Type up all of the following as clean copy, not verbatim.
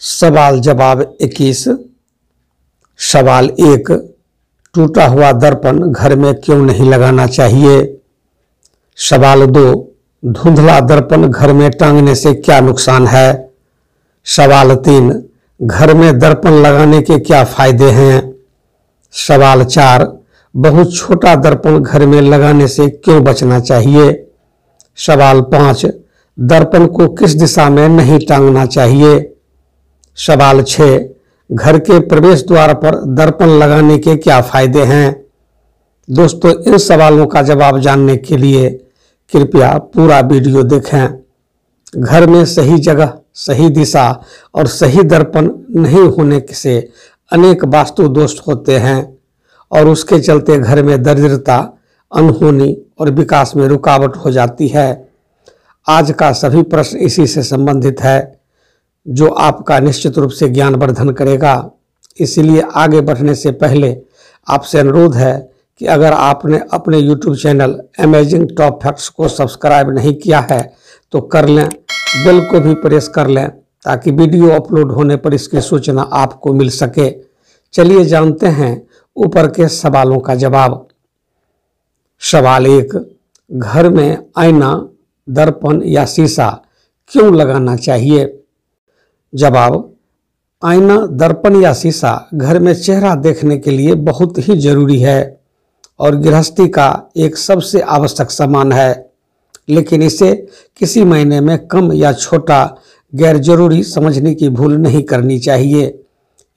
सवाल जवाब 21। सवाल 1, टूटा हुआ दर्पण घर में क्यों नहीं लगाना चाहिए। सवाल 2, धुंधला दर्पण घर में टांगने से क्या नुकसान है। सवाल 3, घर में दर्पण लगाने के क्या फायदे हैं। सवाल 4, बहुत छोटा दर्पण घर में लगाने से क्यों बचना चाहिए। सवाल 5, दर्पण को किस दिशा में नहीं टांगना चाहिए। सवाल 6, घर के प्रवेश द्वार पर दर्पण लगाने के क्या फायदे हैं। दोस्तों, इन सवालों का जवाब जानने के लिए कृपया पूरा वीडियो देखें। घर में सही जगह, सही दिशा और सही दर्पण नहीं होने से अनेक वास्तु दोष होते हैं और उसके चलते घर में दरिद्रता, अनहोनी और विकास में रुकावट हो जाती है। आज का सभी प्रश्न इसी से संबंधित है, जो आपका निश्चित रूप से ज्ञानवर्धन करेगा। इसलिए आगे बढ़ने से पहले आपसे अनुरोध है कि अगर आपने अपने YouTube channel amazing top facts को सब्सक्राइब नहीं किया है तो कर लें, बेल को भी प्रेस कर लें ताकि वीडियो अपलोड होने पर इसकी सूचना आपको मिल सके। चलिए जानते हैं ऊपर के सवालों का जवाब। सवाल 1, घर में आईना, दर्पण या शीशा क्यों लगाना चाहिए। जवाब, आईना, दर्पण या शीशा घर में चेहरा देखने के लिए बहुत ही जरूरी है और गृहस्थी का एक सबसे आवश्यक सामान है, लेकिन इसे किसी महीने में कम या छोटा गैर जरूरी समझने की भूल नहीं करनी चाहिए।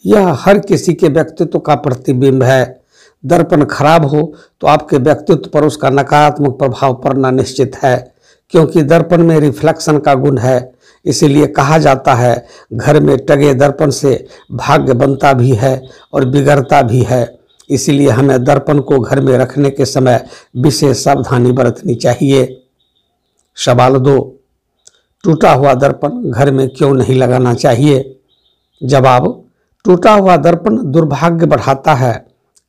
यह हर किसी के व्यक्तित्व का प्रतिबिंब है। दर्पण खराब हो तो आपके व्यक्तित्व पर उसका नकारात्मक प्रभाव पड़ना निश्चित है, क्योंकि दर्पण में रिफ्लेक्शन का गुण है। इसीलिए कहा जाता है, घर में टगे दर्पण से भाग्य बनता भी है और बिगड़ता भी है। इसीलिए हमें दर्पण को घर में रखने के समय विशेष सावधानी बरतनी चाहिए। सवाल 2, टूटा हुआ दर्पण घर में क्यों नहीं लगाना चाहिए। जवाब, टूटा हुआ दर्पण दुर्भाग्य बढ़ाता है।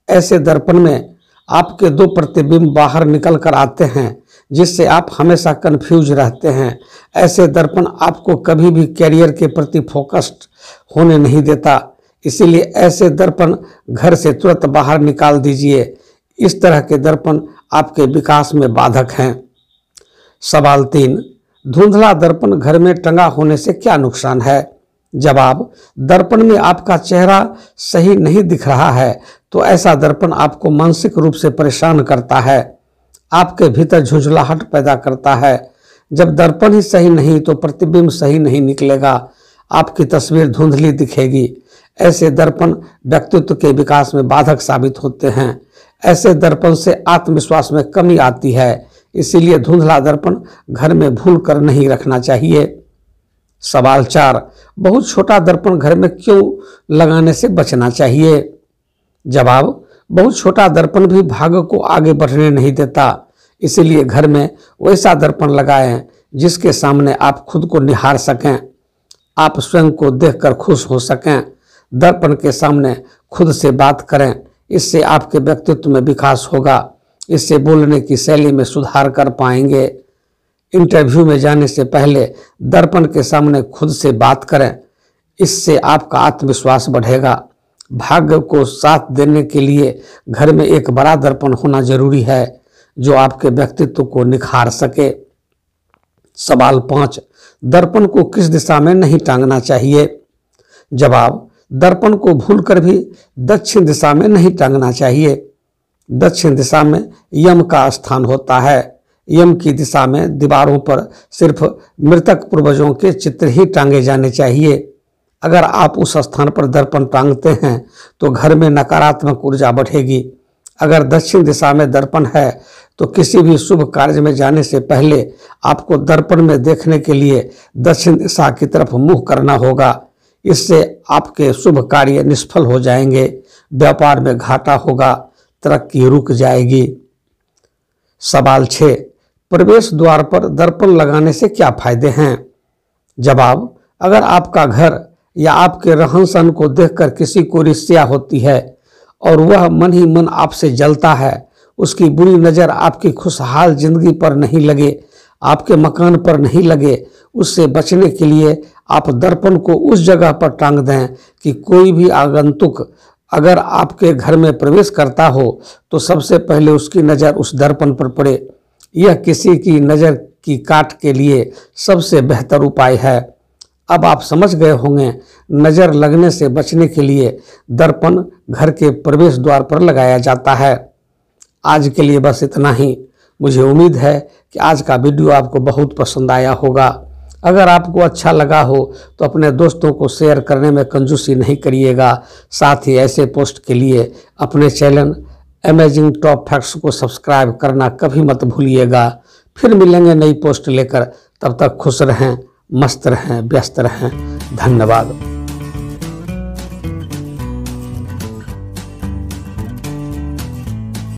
ऐसे दर्पण में आपके दो प्रतिबिंब बाहर निकल कर आते हैं, जिससे आप हमेशा कंफ्यूज रहते हैं। ऐसे दर्पण आपको कभी भी कैरियर के प्रति फोकस्ड होने नहीं देता। इसीलिए ऐसे दर्पण घर से तुरंत बाहर निकाल दीजिए। इस तरह के दर्पण आपके विकास में बाधक हैं। सवाल 3, धुंधला दर्पण घर में टंगा होने से क्या नुकसान है। जवाब, दर्पण में आपका चेहरा सही नहीं दिख रहा है तो ऐसा दर्पण आपको मानसिक रूप से परेशान करता है, आपके भीतर झुंझलाहट पैदा करता है। जब दर्पण ही सही नहीं तो प्रतिबिंब सही नहीं निकलेगा, आपकी तस्वीर धुंधली दिखेगी। ऐसे दर्पण व्यक्तित्व के विकास में बाधक साबित होते हैं। ऐसे दर्पण से आत्मविश्वास में कमी आती है। इसीलिए धुंधला दर्पण घर में भूल कर नहीं रखना चाहिए। सवाल 4, बहुत छोटा दर्पण घर में क्यों लगाने से बचना चाहिए। जवाब, बहुत छोटा दर्पण भी भाग्य को आगे बढ़ने नहीं देता। इसीलिए घर में वैसा दर्पण लगाएं जिसके सामने आप खुद को निहार सकें, आप स्वयं को देखकर खुश हो सकें। दर्पण के सामने खुद से बात करें, इससे आपके व्यक्तित्व में विकास होगा। इससे बोलने की शैली में सुधार कर पाएंगे। इंटरव्यू में जाने से पहले दर्पण के सामने खुद से बात करें, इससे आपका आत्मविश्वास बढ़ेगा। भाग्य को साथ देने के लिए घर में एक बड़ा दर्पण होना जरूरी है, जो आपके व्यक्तित्व को निखार सके। सवाल 5, दर्पण को किस दिशा में नहीं टांगना चाहिए। जवाब, दर्पण को भूलकर भी दक्षिण दिशा में नहीं टांगना चाहिए। दक्षिण दिशा में यम का स्थान होता है। यम की दिशा में दीवारों पर सिर्फ मृतक पूर्वजों के चित्र ही टांगे जाने चाहिए। अगर आप उस स्थान पर दर्पण टांगते हैं तो घर में नकारात्मक ऊर्जा बढ़ेगी। अगर दक्षिण दिशा में दर्पण है तो किसी भी शुभ कार्य में जाने से पहले आपको दर्पण में देखने के लिए दक्षिण दिशा की तरफ मुंह करना होगा। इससे आपके शुभ कार्य निष्फल हो जाएंगे, व्यापार में घाटा होगा, तरक्की रुक जाएगी। सवाल 6, प्रवेश द्वार पर दर्पण लगाने से क्या फायदे हैं। जवाब, अगर आपका घर या आपके रहन सहन को देखकर किसी को ईर्ष्या होती है और वह मन ही मन आपसे जलता है, उसकी बुरी नज़र आपकी खुशहाल जिंदगी पर नहीं लगे, आपके मकान पर नहीं लगे, उससे बचने के लिए आप दर्पण को उस जगह पर टांग दें कि कोई भी आगंतुक अगर आपके घर में प्रवेश करता हो तो सबसे पहले उसकी नज़र उस दर्पण पर पड़े। यह किसी की नज़र की काट के लिए सबसे बेहतर उपाय है। अब आप समझ गए होंगे नज़र लगने से बचने के लिए दर्पण घर के प्रवेश द्वार पर लगाया जाता है। आज के लिए बस इतना ही। मुझे उम्मीद है कि आज का वीडियो आपको बहुत पसंद आया होगा। अगर आपको अच्छा लगा हो तो अपने दोस्तों को शेयर करने में कंजूसी नहीं करिएगा। साथ ही ऐसे पोस्ट के लिए अपने चैनल अमेजिंग टॉप फैक्ट्स को सब्सक्राइब करना कभी मत भूलिएगा। फिर मिलेंगे नई पोस्ट लेकर, तब तक खुश रहें, मस्त रहें, व्यस्त रहें। धन्यवाद।